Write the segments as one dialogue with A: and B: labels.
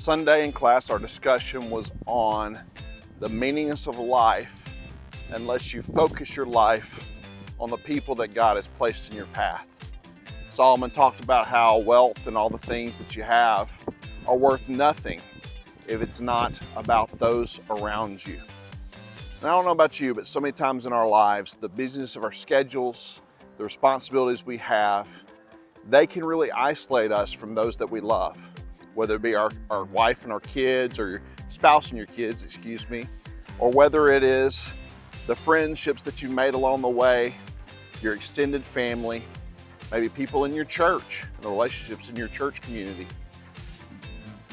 A: Sunday in class, our discussion was on the meaninglessness of life unless you focus your life on the people that God has placed in your path. Solomon talked about how wealth and all the things that you have are worth nothing if it's not about those around you. And I don't know about you, but so many times in our lives, the busyness of our schedules, the responsibilities we have, they can really isolate us from those that we love, whether it be our wife and our kids, or your spouse and your kids, or whether it is the friendships that you made along the way, your extended family, maybe people in your church, and the relationships in your church community.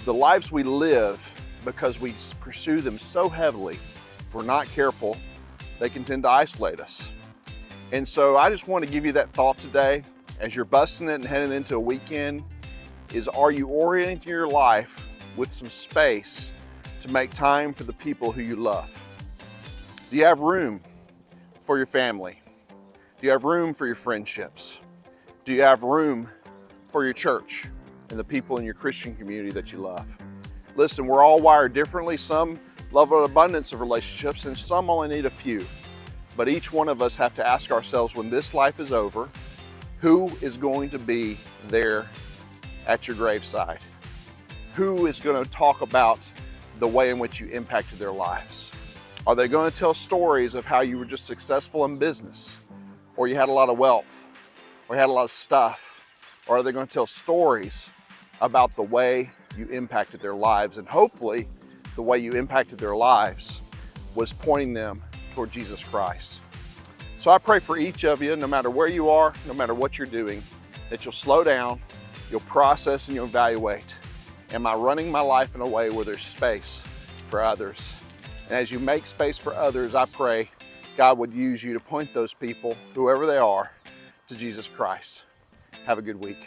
A: The lives we live, because we pursue them so heavily, if we're not careful, they can tend to isolate us. And so I just want to give you that thought today as you're busting it and heading into a weekend. Are you orienting your life with some space to make time for the people who you love? Do you have room for your family? Do you have room for your friendships? Do you have room for your church and the people in your Christian community that you love? Listen, we're all wired differently. Some love an abundance of relationships and some only need a few. But each one of us have to ask ourselves, when this life is over, who is going to be there at your graveside? Who is going to talk about the way in which you impacted their lives? Are they going to tell stories of how you were just successful in business, or you had a lot of wealth, or you had a lot of stuff? Or are they going to tell stories about the way you impacted their lives? And hopefully the way you impacted their lives was pointing them toward Jesus Christ. So I pray for each of you, no matter where you are, no matter what you're doing, that you'll slow down, you'll process, and you'll evaluate. Am I running my life in a way where there's space for others? And as you make space for others, I pray God would use you to point those people, whoever they are, to Jesus Christ. Have a good week.